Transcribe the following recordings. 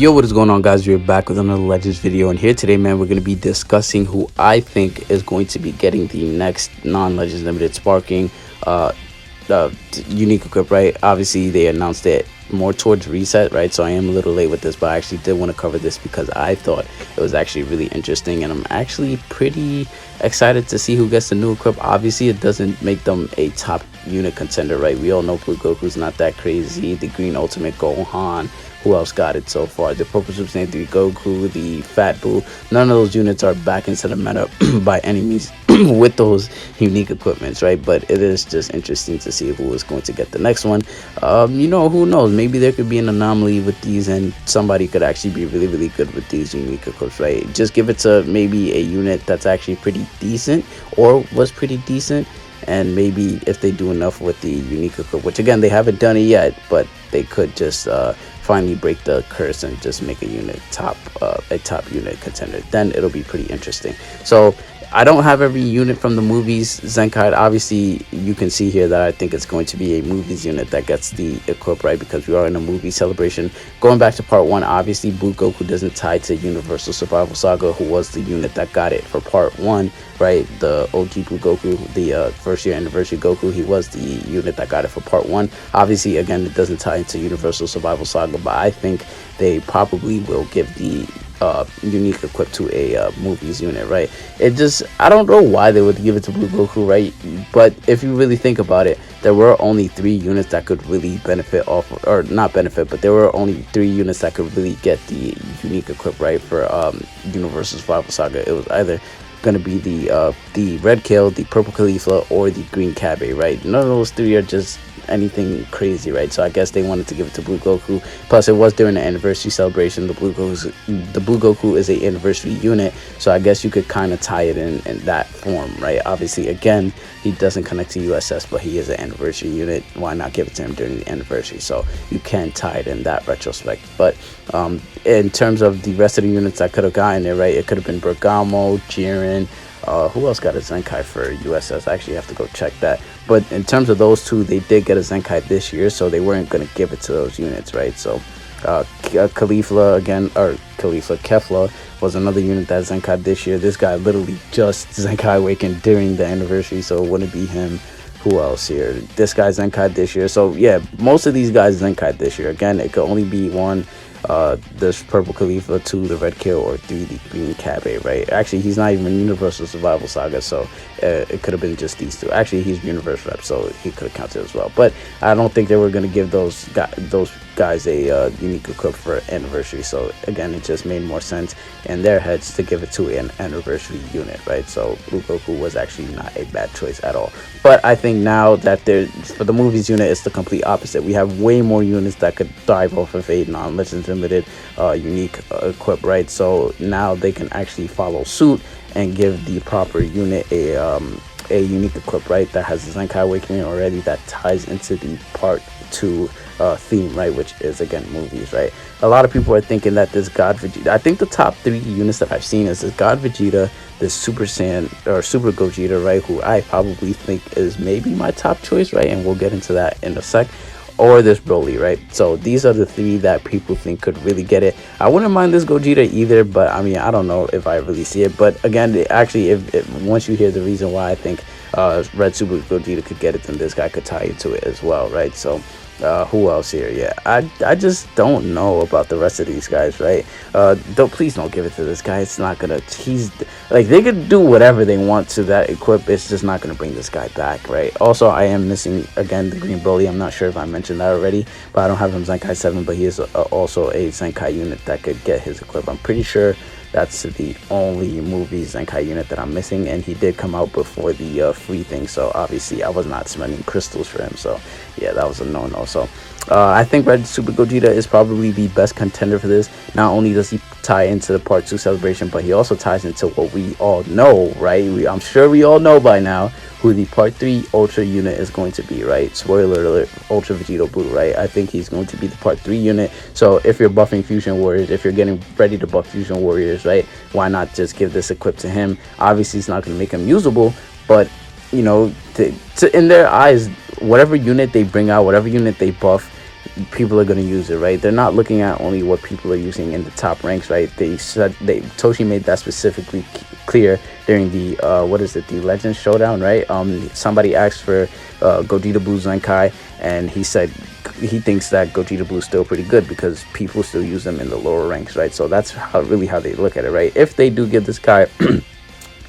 Yo, what is going on, guys? We're back with another Legends video, and here today, man, we're going to be discussing who I think is going to be getting the next non-Legends Limited Sparking unique equip, right? Obviously, they announced it more towards reset, right? So I am a little late with this, but I actually did want to cover this because I thought it was actually really interesting, and I'm actually pretty excited to see who gets the new equip. Obviously, it doesn't make them a top unit contender, right? We all know Blue Goku's not that crazy. The Green Ultimate Gohan, who else got it so far? The Purple Super Saiyan 3 Goku, the Fat Buu. None of those units are back into the meta by any means with those unique equipments, right? But it is just interesting to see who is going to get the next one. Who knows? Maybe there could be an anomaly with these, and somebody could actually be really, really good with these unique equips, right? Just give it to maybe a unit that's actually pretty decent or was pretty decent. And maybe if they do enough with the unique equip, which again they haven't done it yet, but they could just finally break the curse and just make a top unit contender, then it'll be pretty interesting. So I don't have every unit from the movies ZENKAI. Obviously, you can see here that I think it's going to be a movies unit that gets the equip, right? Because we are in a movie celebration. Going back to part 1, obviously, Blue Goku doesn't tie to Universal Survival Saga, who was the unit that got it for part 1, right? The OG Blue Goku, the first year anniversary Goku, he was the unit that got it for part 1. Obviously, again, it doesn't tie into Universal Survival Saga, but I think they probably will give the unique equip to a movies unit, right? I don't know why they would give it to Blue Goku, right? But if you really think about it, there were only 3 units that could really benefit off, or not benefit, but there were only 3 units that could really get the unique equip, right? For Universal Survival Saga, it was either going to be the Red Kill, the Purple Caulifla, or the Green Cabe, right? None of those 3 are just anything crazy, right? So I guess they wanted to give it to Blue Goku. Plus, it was during the anniversary celebration. The Blue Goku is a anniversary unit, so I guess you could kind of tie it in that form, right? Obviously, again, he doesn't connect to USS, but he is an anniversary unit. Why not give it to him during the anniversary? So you can tie it in that retrospect. But in terms of the rest of the units that could have gotten it, right, it could have been Bergamo, Jiren. Who else got a ZENKAI for USS? I actually have to go check that. But in terms of those 2, they did get a ZENKAI this year, so they weren't going to give it to those units, right? So Kefla was another unit that ZENKAI this year. This guy literally just ZENKAI awakened during the anniversary, so it wouldn't be him. Who else here? This guy ZENKAI this year. So yeah, most of these guys ZENKAI this year. Again, it could only be 1, this Purple Caulifla, 2, the Red Kill, or 3, the Green Cabe, right? Actually, he's not even Universal Survival Saga, so it could have been just these 2. Actually, he's Universal Rep, so he could have counted as well. But I don't think they were going to give those guys a unique equip for anniversary. So again, it just made more sense in their heads to give it to an anniversary unit, right? So Blue Goku was actually not a bad choice at all. But I think now that for the movies unit, it's the complete opposite. We have way more units that could thrive off of a non-Legends Limited unique equip, right? So now they can actually follow suit and give the proper unit a unique equip, right? That has the ZENKAI Awakening already, that ties into the part 2 theme, right? Which is, again, movies, right? A lot of people are thinking that this God Vegeta, I think the top 3 units that I've seen is this God Vegeta, this Super Saiyan or Super Gogeta, right? Who I probably think is maybe my top choice, right? And we'll get into that in a sec. Or this Broly, right? So these are the 3 that people think could really get it. I wouldn't mind this Gogeta either, but I mean, I don't know if I really see it. But again, actually, if once you hear the reason why I think Red Super Gogeta could get it, then this guy could tie into it as well, right? So who else here? Yeah, I just don't know about the rest of these guys, right? Please don't give it to this guy. It's not gonna. He's like, they could do whatever they want to that equip. It's just not gonna bring this guy back, right? Also, I am missing again the Green Broly. I'm not sure if I mentioned that already, but I don't have him ZENKAI 7. But he is also a ZENKAI unit that could get his equip. I'm pretty sure that's the only movie ZENKAI unit that I'm missing, and he did come out before the free thing, so obviously I was not spending crystals for him. So yeah, that was a no-no. So I think Red Super Gogeta is probably the best contender for this. Not only does he tie into the part 2 celebration, but he also ties into what we all know, right? I'm sure we all know by now who the part 3 Ultra unit is going to be, right? Spoiler alert, Ultra Vegito Blue, right? I think he's going to be the part 3 unit. So if you're buffing Fusion Warriors, if you're getting ready to buff Fusion Warriors, right, why not just give this equip to him? Obviously, it's not going to make him usable, but, you know, in their eyes, whatever unit they bring out, whatever unit they buff, people are going to use it, right? They're not looking at only what people are using in the top ranks, right? They said Toshi made that specifically clear during the what is it, the Legends Showdown, right? Somebody asked for Gogeta Blue Zenkai, and he said he thinks that Gogeta Blue is still pretty good because people still use them in the lower ranks, right? So that's really how they look at it, right? If they do give this guy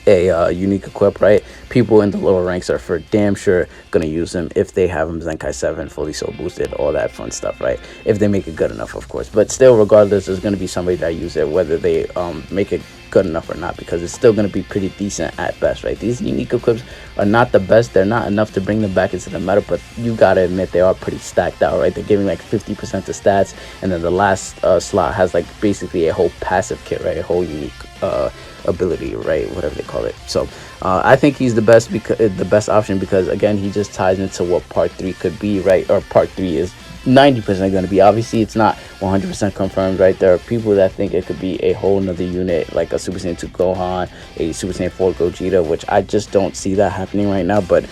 a unique equip, right, people in the lower ranks are for damn sure gonna use them if they have him Zenkai 7 fully soul boosted, all that fun stuff, right? If they make it good enough, of course. But still, regardless, there's gonna be somebody that use it, whether they make it good enough or not, because it's still going to be pretty decent at best, right? These unique equips are not the best. They're not enough to bring them back into the meta, but you gotta admit they are pretty stacked out, right? They're giving like 50% to stats, and then the last slot has like basically a whole passive kit, right? A whole unique ability, right? Whatever they call it. So I think he's the best option, because again, he just ties into what part 3 could be, right? Or part 3 is 90% going to be. Obviously, it's not 100% confirmed, right? There are people that think it could be a whole nother unit, like a Super Saiyan 2 Gohan, a Super Saiyan 4 Gogeta, which I just don't see that happening right now, but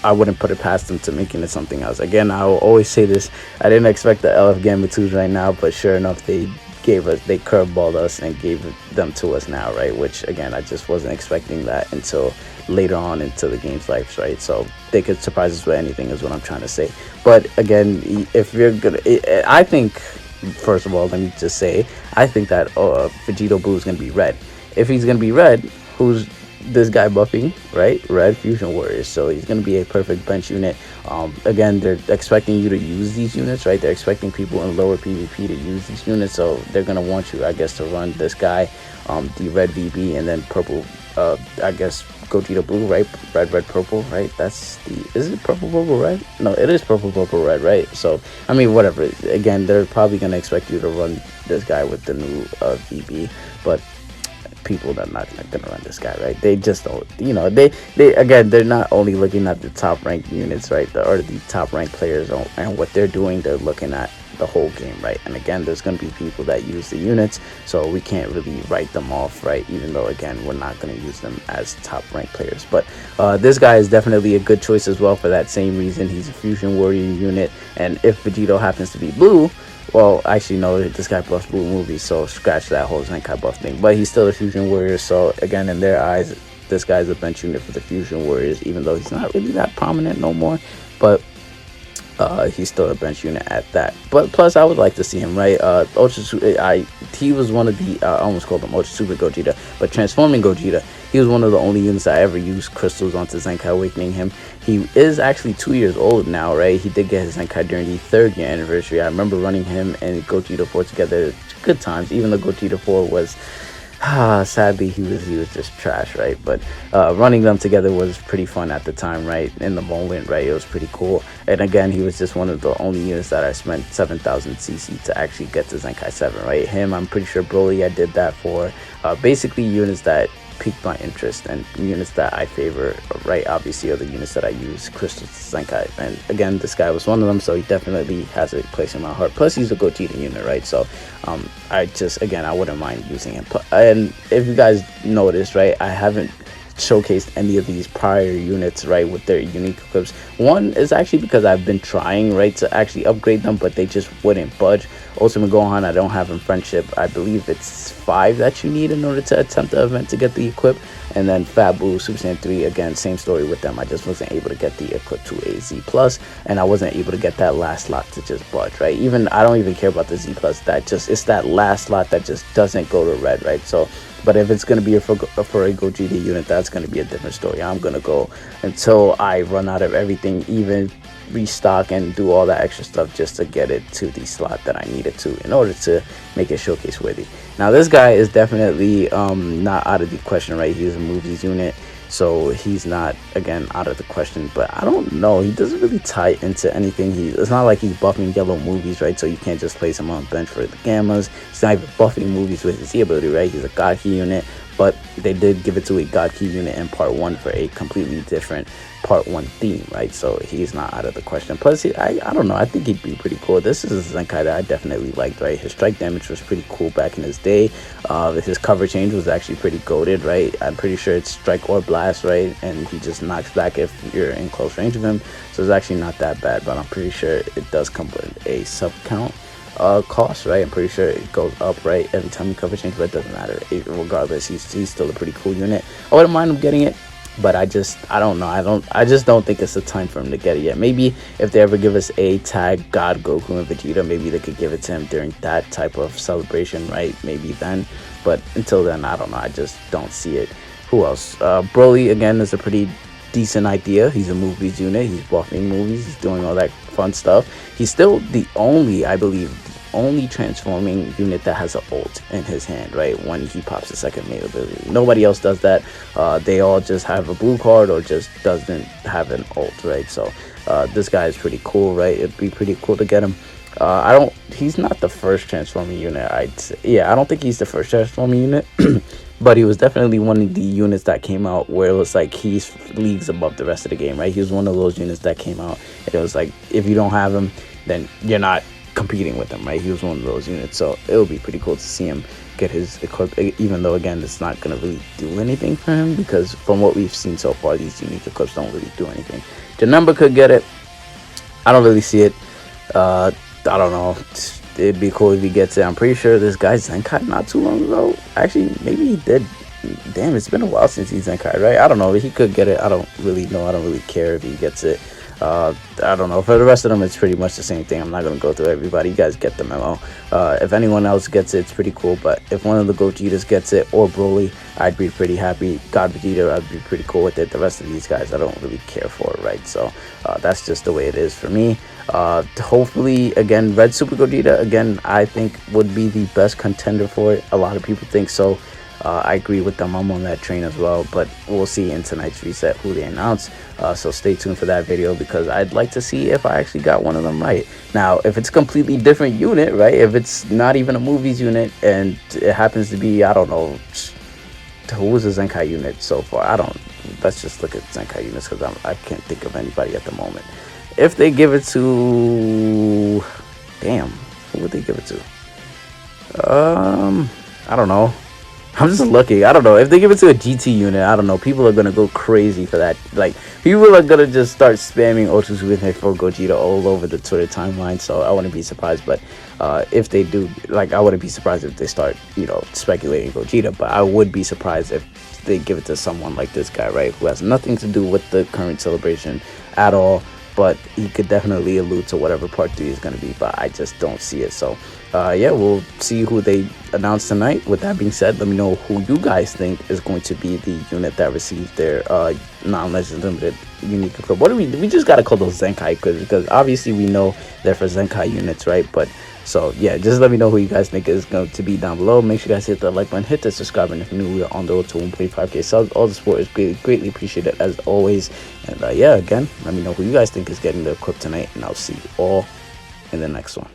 I wouldn't put it past them to making it something else. Again, I will always say this, I didn't expect the LF Gamma 2s right now, but sure enough, they curveballed us and gave them to us now, right? Which again, I just wasn't expecting that until later on into the game's life, right? So they could surprise us with anything, is what I'm trying to say. But again, if you're gonna, I think, first of all, let me just say, I think that Vegito Blue is gonna be red. If he's gonna be red, who's this guy buffing, right? Red Fusion Warriors. So he's going to be a perfect bench unit. Again, they're expecting you to use these units, right? They're expecting people in lower PvP to use these units, so they're going to want you, I guess, to run this guy, the red VB, and then purple, I guess, Gogeta Blue, right? Red, purple, right? That's is it purple, red? No, it is purple, red, right? So, I mean, whatever. Again, they're probably going to expect you to run this guy with the new VB, but people that are not gonna run this guy, right? They just don't, they again, they're not only looking at the top ranked units, right, or the top ranked players and what they're doing, they're looking at the whole game, right? And again, there's gonna be people that use the units, so we can't really write them off, right? Even though again, we're not gonna use them as top ranked players. But this guy is definitely a good choice as well for that same reason. He's a Fusion Warrior unit, and if Vegito happens to be blue, well, actually, no, this guy buffs blue movies, so scratch that whole Zenkai buff thing. But he's still a Fusion Warrior, so again, in their eyes, this guy's a bench unit for the Fusion Warriors, even though he's not really that prominent no more. But he's still a bench unit at that. But plus, I would like to see him, right? He was one of the, I almost called him Ultra Super Gogeta, but Transforming Gogeta, he was one of the only units I ever used crystals onto Zenkai Awakening him. He is actually 2 years old now, right? He did get his Zenkai during the 3rd year anniversary. I remember running him and Gogeta 4 together, good times, even though Gogeta 4 was, sadly, he was just trash, right? But running them together was pretty fun at the time, right? In the moment, right? It was pretty cool. And again, he was just one of the only units that I spent 7,000 CC to actually get to Zenkai 7, right? Him, I'm pretty sure Broly, I did that for. Basically, units that piqued my interest and units that I favor, right? Obviously, are the units that I use crystals to Zenkai. And again, this guy was one of them, so he definitely has a place in my heart. Plus, he's a Gogeta unit, right? So I wouldn't mind using him. And if you guys noticed, right, I haven't showcased any of these prior units, right, with their unique equips. One is actually because I've been trying, right, to actually upgrade them, but they just wouldn't budge. Ultimate Gohan, I don't have in friendship. I believe it's 5 that you need in order to attempt the event to get the equip. And then Fat Buu, Super Saiyan 3, again, same story with them. I just wasn't able to get the equip to a Z plus, and I wasn't able to get that last slot to just budge, right? I don't even care about the Z plus. It's that last slot that just doesn't go to red, right? So, but if it's going to be for a Gogeta unit, that's going to be a different story. I'm going to go until I run out of everything, even restock and do all that extra stuff just to get it to the slot that I needed to in order to make it showcase worthy. Now, this guy is definitely not out of the question, right? He's a movies unit, so he's not, again, out of the question. But I don't know, he doesn't really tie into anything. It's not like he's buffing yellow movies, right? So you can't just place him on bench for the gammas. He's not even buffing movies with his Z ability, right? He's a Godki unit, but they did give it to a God Key unit in part 1 for a completely different part 1 theme, right? So he's not out of the question. Plus, I don't know, I think he'd be pretty cool. This is a Zenkai that I definitely liked, right? His strike damage was pretty cool back in his day. His cover change was actually pretty goated, right? I'm pretty sure it's strike or blast, right? And he just knocks back if you're in close range of him. So it's actually not that bad, but I'm pretty sure it does come with a sub count cost, right? I'm pretty sure it goes up, right, every time you cover change, but it doesn't matter. Regardless, he's still a pretty cool unit. I wouldn't mind him getting it, but I don't know. I just don't think it's the time for him to get it yet. Maybe if they ever give us a tag God Goku and Vegeta, maybe they could give it to him during that type of celebration, right? Maybe then. But until then, I don't know. I just don't see it. Who else? Broly again is a pretty decent idea. He's a movies unit. He's buffing movies. He's doing all that fun stuff. He's still the only, I believe, only transforming unit that has an ult in his hand, right, when he pops the second main ability. Nobody else does that. They all just have a blue card or just doesn't have an ult, right? So this guy is pretty cool, right? It'd be pretty cool to get him. He's not the first transforming unit, I'd say. Yeah, I don't think he's the first transforming unit. But he was definitely one of the units that came out where it was like he's leagues above the rest of the game, right? He was one of those units that came out and it was like, if you don't have him, then you're not competing with him, right? He was one of those units. So it would be pretty cool to see him get his equip, even though again it's not going to really do anything for him, because from what we've seen so far, these unique equips don't really do anything. Janemba could get it. I don't really see it. I don't know. It'd be cool if he gets it. I'm pretty sure this guy Zenkai not too long ago. Actually, maybe he did. Damn, it's been a while since he's Zenkai, right? I don't know. He could get it. I don't really know. I don't really care if he gets it. I don't know. For the rest of them, it's pretty much the same thing. I'm not going to go through everybody. You guys get the memo. If anyone else gets it, it's pretty cool. But if one of the Gogetas gets it, or Broly, I'd be pretty happy. God Vegeta, I'd be pretty cool with it. The rest of these guys, I don't really care for, right? So that's just the way it is for me. Hopefully, again, Red Super Gogeta, again, I think would be the best contender for it. A lot of people think so. I agree with them. I'm on that train as well, but we'll see in tonight's reset who they announce. So stay tuned for that video, because I'd like to see if I actually got one of them right. Now, if it's a completely different unit, right, if it's not even a movies unit and it happens to be, I don't know, who was the Zenkai unit so far? Let's just look at Zenkai units, because I can't think of anybody at the moment. If they give it to, damn, who would they give it to? I don't know. I'm just looking. I don't know. If they give it to a GT unit, I don't know. People are going to go crazy for that. Like, people are going to just start spamming Ultra Super Saiyan 4 Gogeta all over the Twitter timeline. So I wouldn't be surprised. But if they do, like, I wouldn't be surprised if they start, speculating Gogeta. But I would be surprised if they give it to someone like this guy, right? Who has nothing to do with the current celebration at all. But he could definitely allude to whatever part 3 is going to be, but I just don't see it. So yeah, we'll see who they announce tonight. With that being said, let me know who you guys think is going to be the unit that receives their non-legend limited unique equip. What do we just got to call those Zenkai equips, because obviously we know they're for Zenkai units, right? But so yeah, just let me know who you guys think is going to be down below. Make sure you guys hit that like button, hit the subscribe button if you're new. We are on the road to 1.5k subs. All the support is greatly appreciated as always. And yeah, again, let me know who you guys think is getting the equip tonight, and I'll see you all in the next one.